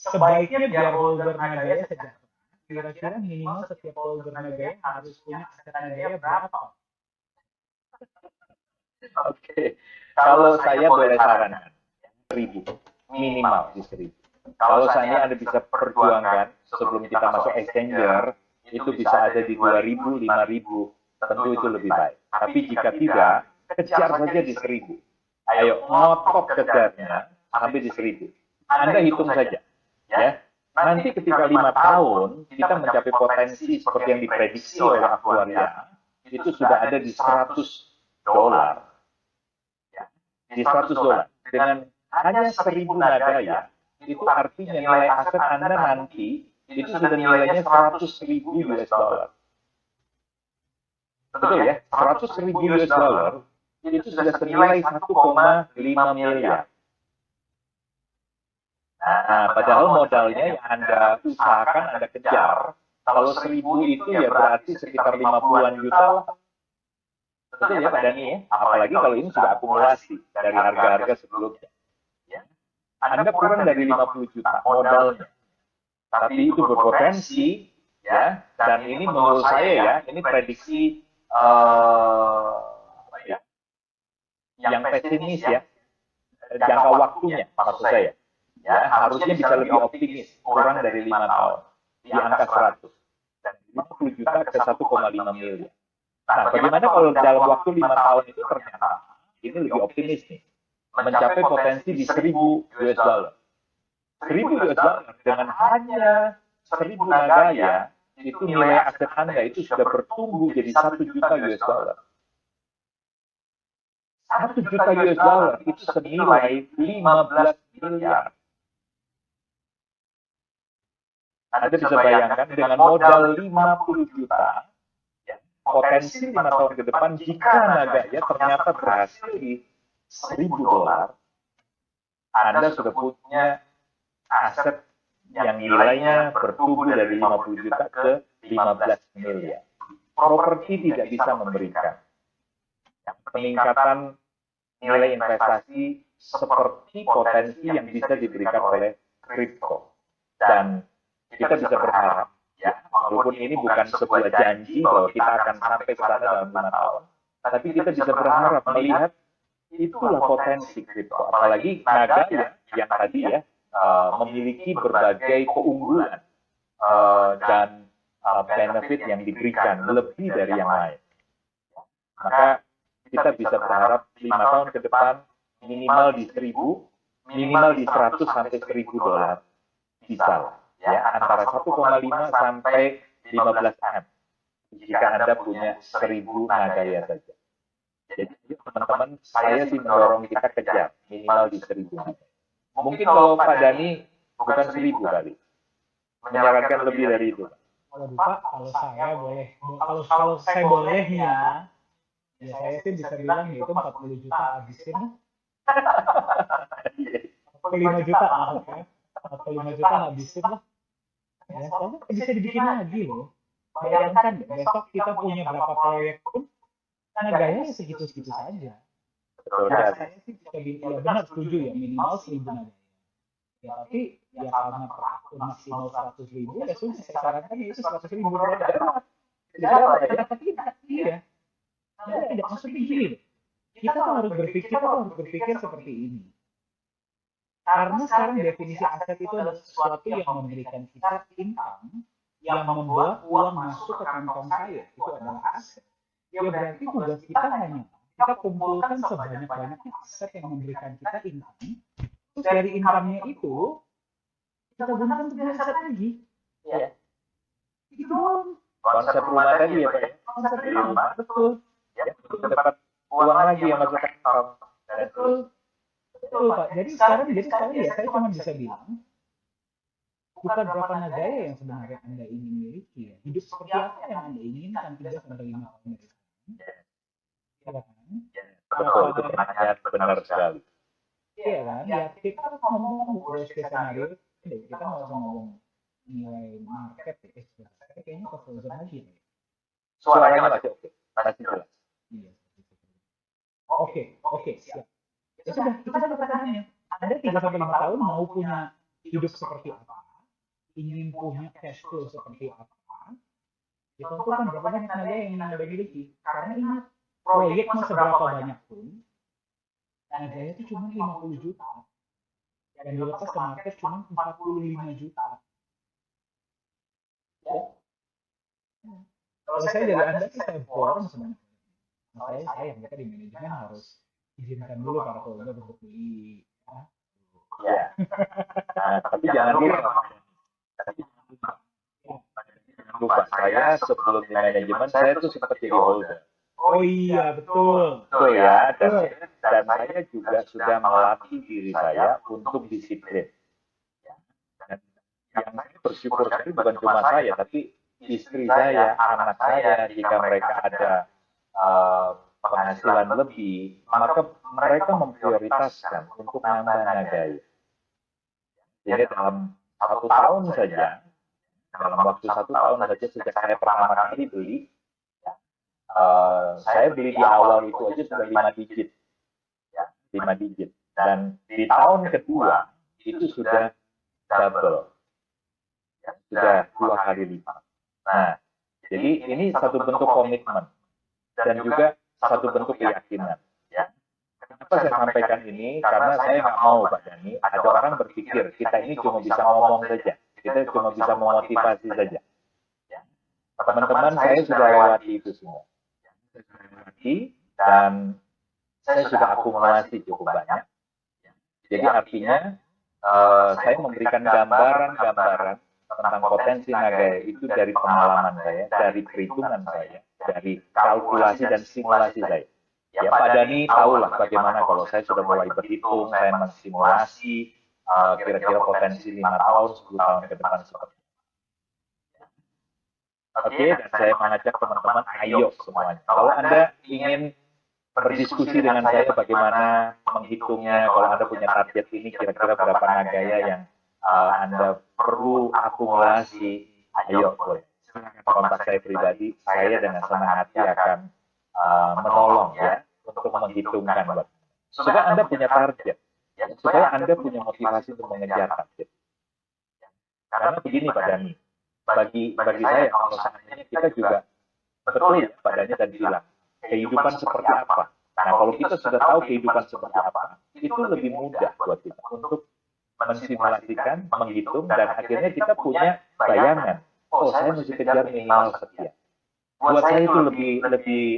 sebaiknya biar holder Nagaya sejahtera, kira-kira minimal setiap holder Nagaya harus punya aset Nagaya berapa? Oke, kalau saya boleh sarankan, 1.000 minimal di 1.000. Kalau seandainya Anda bisa perjuangkan sebelum kita masuk exchanger, itu bisa ada di 2.000, 5.000, tentu itu lebih baik. Tapi jika tidak, kejar saja di 1.000. Ayo, ngotot kejarnya sampai di 1.000. Anda hitung saja, ya. Nanti ketika 5 tahun, kita mencapai potensi seperti yang diprediksi oleh aktuaria, itu sudah ada di $100. Di $100. Dengan hanya 1.000 Nagaya, itu artinya nilai aset Anda nanti itu sudah nilainya 100.000 US dollar. Betul ya? 100.000 US dollar itu sudah senilai 1,5 miliar. Nah, padahal modalnya yang Anda usahakan, Anda kejar, kalau 1.000 itu ya berarti sekitar 50-an juta lah. Betul ya Pak Dani ya? Apalagi kalau ini sudah akumulasi dari harga-harga sebelumnya. Anda kurang dari 50 juta modalnya. Tapi itu berpotensi, ya, dan ini menurut saya ya, ini prediksi yang pesimis ya, jangka waktunya maksud saya. Ya, harusnya bisa lebih optimis, kurang dari 5 tahun, di angka 100. Dan 50 juta ke 1,5 miliar. Nah, bagaimana kalau dalam waktu 5 tahun itu ternyata, ini lebih optimis nih, mencapai potensi di 1.000 US dollar. 1.000 US dollar dengan hanya 1.000 Nagaya, itu nilai aset Anda itu sudah bertumbuh jadi 1 juta US dollar. 1 juta US dollar itu senilai 15 miliar. Anda bisa bayangkan dengan modal 50 juta, potensi 5 tahun ke depan, jika Nagaya ternyata berhasil di $1.000, Anda sudah punya aset yang nilainya bertumbuh dari 50 juta ke 15 miliar. Properti tidak bisa memberikan peningkatan nilai investasi seperti potensi yang bisa diberikan oleh kripto. Dan kita bisa berharap, ya, walaupun ini bukan sebuah janji bahwa kita akan sampai ke sana dalam 5 tahun, tapi kita bisa berharap melihat itulah potensi kripto. Apalagi Nagaya yang tadi ya, memiliki berbagai keunggulan dan benefit yang diberikan lebih dari yang lain. Maka kita bisa berharap 5 tahun ke depan minimal di 1.000, minimal di 100 sampai 1.000 dolar bisa lah. Ya, antara 1,5 sampai 15 M jika Anda punya 1.000 Nagaya saja. Jadi teman-teman, saya sih mendorong kita kejar minimal di 1.000 Nagaya. Mungkin kalau Pak Dani bukan 1.000 kali, menyarankan lebih dari itu. Waduh Pak, kalau saya boleh, kalau saya bolehnya, ya saya sih bisa bilang ya itu 40 juta habisin lah. 45 juta maksudnya. 45 juta habisin lah. Ya, soalnya bisa dibikin lagi loh. Bayangkan deh, besok kita punya berapa proyek pun, Nagaya segitu-segitu saja. Ya, saya sih bisa bilang, ya benar setuju ya, minimal 1.000 Nagaya. Ya tapi, ya karena per akun maksimal 100.000, ya sudah saya sarankan ya itu 100.000 dolar. Kenapa tidak? Iya. Kenapa tidak? Maksudnya gini loh. Kita tuh harus berpikir seperti ini. Karena sekarang definisi aset itu adalah sesuatu yang memberikan kita income, yang membuat uang masuk ke kantong saya, itu adalah aset. Ya berarti tugas kita hanya kita kumpulkan sebanyak-banyaknya aset yang memberikan kita income, terus dari income-nya itu kita gunakan untuk beli aset lagi. Ya. Itu doang. Konsep rumah tadi ya Pak ya? Konsep rumah, betul. Ya, untuk dapat uang lagi yang masuk ke kantong. Betul. Betul Pak. Jadi sekarang ya saya cuma bisa bilang, bukan berapa Nagaya yang sebenarnya Anda ingin miliki ya. Hidup seperti apa yang Anda inginkan 3 sampai 5 tahun dari sekarang. Ya kan? Betul, itu pertanyaan benar sekali. Iya kan? Ya kita ngomong worst case scenario, kita nggak usah ngomong nilai market ya. Kayaknya ke frozen lagi ya. Suaranya masih oke, masih jelas. Iya. Oke, siap. Ya sudah, kita pertanyaannya. Anda 3 sampai 5 tahun mau punya hidup seperti apa, ingin punya cash flow seperti apa, ya tentukan berapa banyak nagaya yang ingin Anda miliki. Karena ingat, proyek mau seberapa banyak pun, nagaya itu cuma 50 juta. Dan dilepas ke market cuma 45 juta. Ya. Kalau saya dari Anda sih saya borong sebenarnya. Saya mereka di manajemen harus izinkan dulu para founder untuk beli. Ya. Nah, tapi jangan lupa. Saya sebelum di manajemen saya tuh sempat jadi holder. Oh iya, betul. Betul ya, dan saya juga sudah melatih diri saya untuk disiplin. Dan yang saya bersyukur sekali bukan cuma saya, tapi istri saya, anak saya, jika mereka ada penghasilan lebih, maka mereka memprioritaskan untuk menambah nagaya. Jadi dalam 1 tahun saja, dalam waktu 1 tahun saja sejak saya pertama kali beli, saya beli di awal itu aja sudah 5 digit. 5 digit. Dan di tahun kedua, itu sudah double. Sudah 2 kali lipat. Nah, jadi ini satu bentuk komitmen. Dan juga satu bentuk keyakinan. Kenapa saya sampaikan ini? Karena saya nggak mau, Pak Dhani, ada orang berpikir kita ini cuma bisa ngomong saja. Kita cuma bisa memotivasi saja. Teman-teman, saya sudah lewati itu semua. Dan saya sudah akumulasi cukup banyak. Jadi artinya saya memberikan gambaran-gambaran tentang potensi nagaya itu dari pengalaman saya, dari perhitungan saya, dari kalkulasi dan simulasi saya. Ya Pak Dhani tahulah bagaimana kalau saya sudah mulai berhitung, saya mensimulasi kira-kira potensi 5 tahun, 10 tahun ke depan seperti itu. Oke, dan saya mengajak teman-teman, ayo semuanya. Kalau Anda ingin berdiskusi dengan saya bagaimana menghitungnya, kalau Anda punya target ini kira-kira berapa nagaya yang Anda perlu akumulasi, ayo boleh. Kontak saya pribadi, saya dengan senang hati akan menolong ya untuk menghitungkan. Supaya Anda punya target, supaya Anda punya motivasi untuk mengejar target. Karena begini Pak Dhani, bagi saya kalau seandainya kita juga betul ya Pak Dhani tadi bilang kehidupan seperti apa. Nah kalau kita sudah tahu kehidupan seperti apa, itu lebih mudah buat kita untuk mensimulasikan, menghitung, dan akhirnya kita punya bayangan. Oh saya mesti kejar minimal sekian. Buat saya itu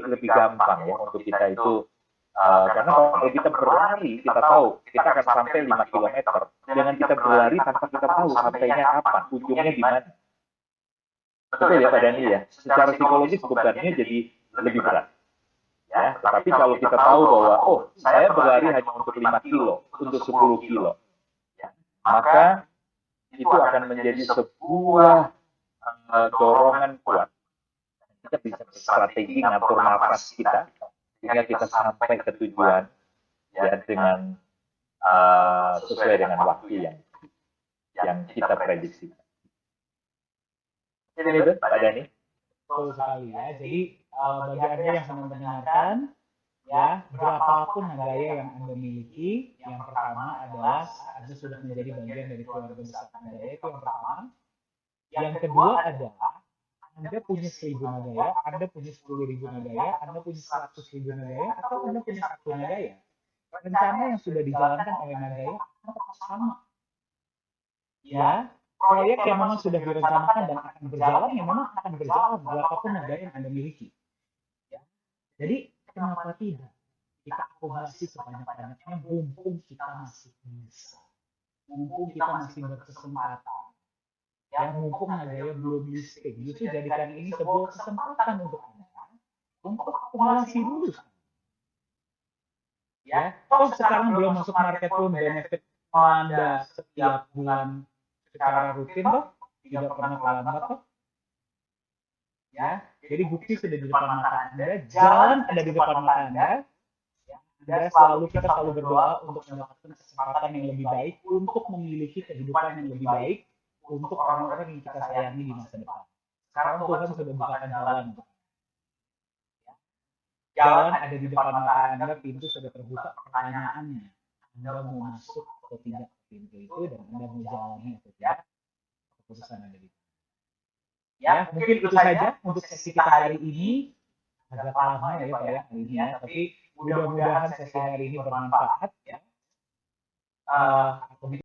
lebih gampang ya untuk kita itu. Karena kalau kita berlari, kita tahu kita akan sampai 5 km. Jangan kita berlari tanpa kita tahu sampainya kapan, ujungnya di mana. Betul ya Pak Dhani ya. Secara psikologis bebannya jadi lebih berat. Ya, tetapi kalau kita tahu bahwa oh saya berlari hanya untuk 5 kilo, untuk 10 kilo, maka itu akan menjadi sebuah dorongan kuat. Kita bisa strategi ngatur nafas kita sehingga kita sampai ke tujuan ya dengan sesuai dengan waktu yang kita prediksi. Ini betul Pak Dhani. Betul sekali ya. Jadi bagi Anda yang sedang mendengarkan, ya berapapun nagaya yang Anda miliki, yang pertama adalah Anda sudah menjadi bagian dari keluarga besar nagaya, itu yang pertama. Yang kedua adalah Anda punya 1.000 nagaya, Anda punya 10.000 nagaya, Anda punya 100.000 nagaya, atau Anda punya 1 nagaya. Rencana yang sudah dijalankan oleh nagaya tetap sama. Ya, proyek yang memang sudah direncanakan dan akan berjalan, yang memang akan berjalan berapapun nagaya yang Anda miliki. Ya. Jadi, kenapa tidak? Kita akumulasi sebanyak-banyaknya, mumpung kita masih bisa. Mumpung kita masih berkesempatan. Ya, mumpung nagaya belum listing. Justru jadikan ini sebuah kesempatan untuk Anda untuk akumulasi dulu. Ya, sekarang belum masuk market pun benefit Anda setiap bulan secara rutin toh, tidak pernah terlambat toh. Ya, jadi bukti sudah di depan mata Anda, jalan ada di depan mata Anda. Kita selalu berdoa untuk mendapatkan kesempatan yang lebih baik, untuk memiliki kehidupan yang lebih baik, untuk orang-orang yang kita sayangi di masa depan. Sekarang Tuhan sudah bukakan jalan. Jalan ada di depan mata Anda, pintu sudah terbuka. Pertanyaannya, Anda mau masuk atau tidak ke pintu itu dan Anda mau jalani atau tidak, keputusan ada di tangan. Ya, mungkin itu saja untuk sesi kita hari ini. Agak lama ya Pak ya hari ini ya, tapi mudah-mudahan sesi hari ini bermanfaat ya.